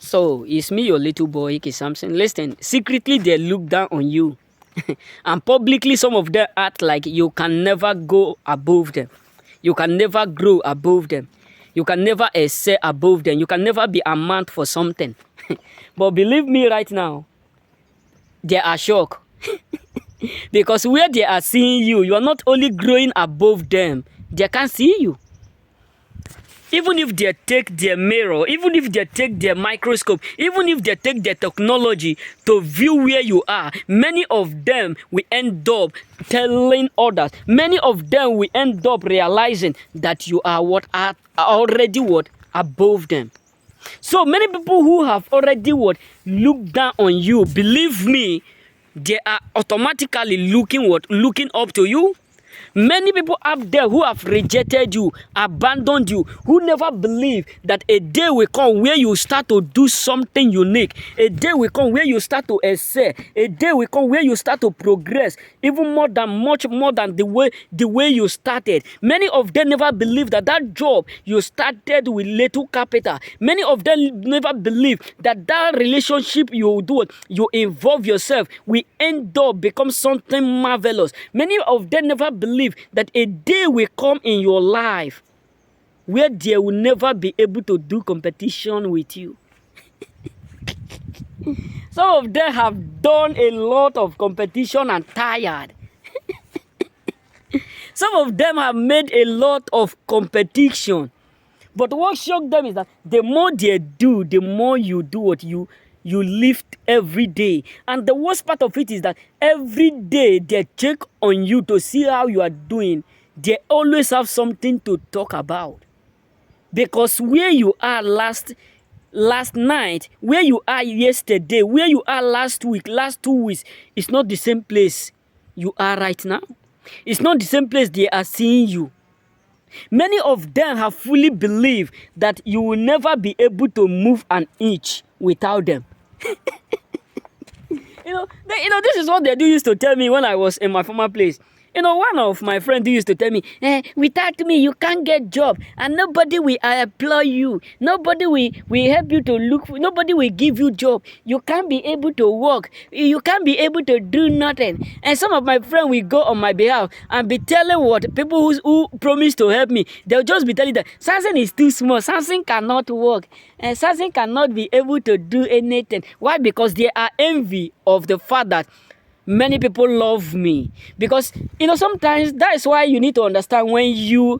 So, it's me, your little boy, Ike Samson. Listen, secretly they look down on you. And publicly, some of them act like you can never go above them. You can never grow above them. You can never excel above them. You can never be a man for something. But believe me right now, they are shocked. Because where they are seeing you, you are not only growing above them, they can't see you. Even if they take their mirror, even if they take their microscope, even if they take their technology to view where you are, many of them will end up telling others. Many of them will end up realizing that you are already above them. So many people who have already looked down on you, believe me, they are automatically looking up to you. Many people up there who have rejected you, abandoned you, who never believe that a day will come where you start to do something unique. A day will come where you start to excel. A day will come where you start to progress, even much more than the way you started. Many of them never believe that job you started with little capital. Many of them never believe that relationship you involve yourself will end up become something marvelous. Many of them never believe that a day will come in your life where they will never be able to do competition with you. Some of them have done a lot of competition and tired. Some of them have made a lot of competition. But what shocked them is that the more they do, the more you do what you lift every day. And the worst part of it is that every day they check on you to see how you are doing. They always have something to talk about. Because where you are last night, where you are yesterday, where you are last week, last 2 weeks, it's not the same place you are right now. It's not the same place they are seeing you. Many of them have fully believed that you will never be able to move an inch without them. This is what they used to tell me when I was in my former place. One of my friends used to tell me, without me, you can't get job, and nobody will employ you. Nobody will help you to look for, nobody will give you job. You can't be able to work. You can't be able to do nothing. And some of my friends will go on my behalf and be telling people who promise to help me. They'll just be telling that Samson is too small. Samson cannot work. And Samson cannot be able to do anything. Why? Because they are envy of the fact that many people love me. Because sometimes that is why you need to understand when you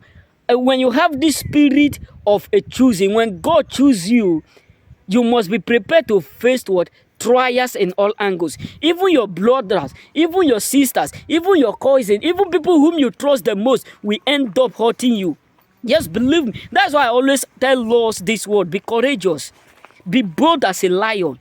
have this spirit of a choosing. When God chooses you, you must be prepared to face trials in all angles. Even your brothers, even your sisters, even your cousins, even people whom you trust the most will end up hurting you. Just believe me. That's why I always tell us this word: be courageous, be bold as a lion,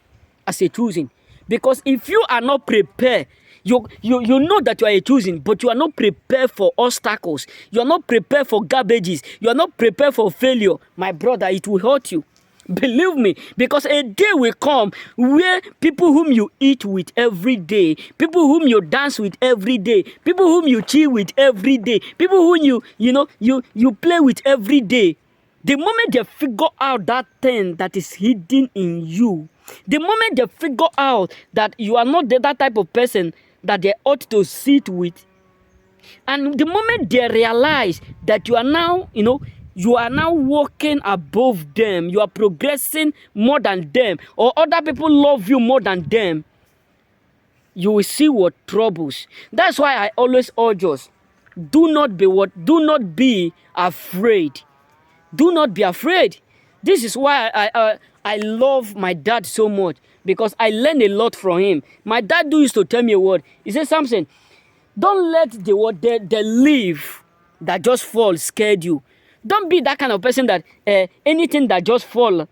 as a choosing. Because if you are not prepared, you know that you are a choosing, but you are not prepared for obstacles. You are not prepared for garbages. You are not prepared for failure. My brother, it will hurt you. Believe me, because a day will come where people whom you eat with every day, people whom you dance with every day, people whom you chill with every day, people whom you play with every day, the moment they figure out that thing that is hidden in you, the moment they figure out that you are not that type of person that they ought to sit with, and the moment they realize that you are now walking above them, you are progressing more than them, or other people love you more than them, you will see what troubles. That's why I always urge us, do not be afraid. Do not be afraid. This is why I love my dad so much, because I learned a lot from him. My dad used to tell me a word. He said, Samson, don't let the leaf that just falls scared you. Don't be that kind of person that anything that just fall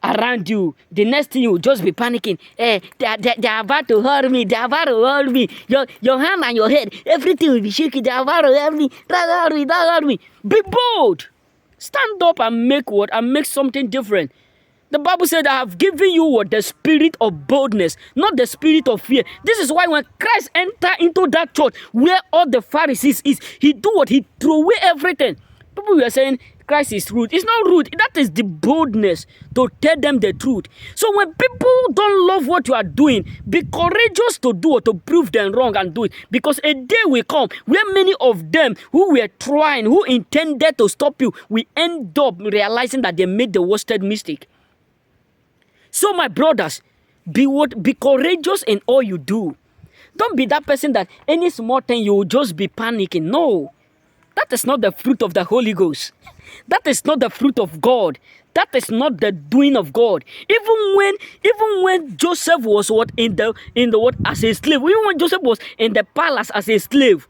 around you, the next thing you will just be panicking. They're about to hurt me. They're about to hurt me. Your hand and your head, everything will be shaking. They're about to hurt me. Don't hurt me. Be bold. Stand up and make something different. The Bible said, I have given you the spirit of boldness, not the spirit of fear. This is why when Christ entered into that church where all the Pharisees is, he threw away everything. People were saying, Christ is rude. It's not rude. That is the boldness to tell them the truth. So when people don't love what you are doing, be courageous to do or to prove them wrong and do it. Because a day will come where many of them who were trying, who intended to stop you, will end up realizing that they made the worst mistake. So my brothers, be courageous in all you do. Don't be that person that any small thing you will just be panicking. No. That is not the fruit of the Holy Ghost. That is not the fruit of God. That is not the doing of God. Even when Joseph was in the what as a slave, even when Joseph was in the palace as a slave,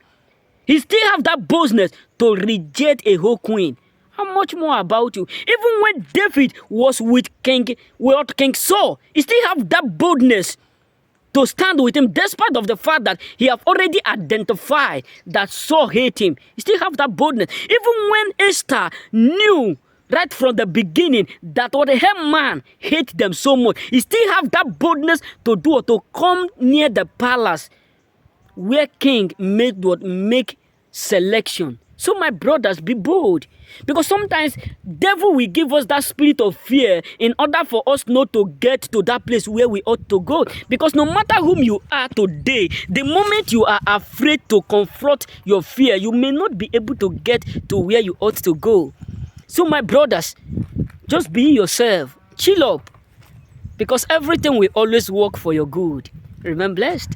he still have that boldness to reject a whole queen. How much more about you? Even when David was with King Saul, he still have that boldness to stand with him, despite of the fact that he have already identified that Saul hate him. He still have that boldness. Even when Esther knew right from the beginning that what Haman hate them so much, he still have that boldness to do or to come near the palace where king make selection. So my brothers, be bold. Because sometimes devil will give us that spirit of fear in order for us not to get to that place where we ought to go. Because no matter whom you are today, the moment you are afraid to confront your fear, you may not be able to get to where you ought to go. So my brothers, just be yourself. Chill up. Because everything will always work for your good. Remain blessed.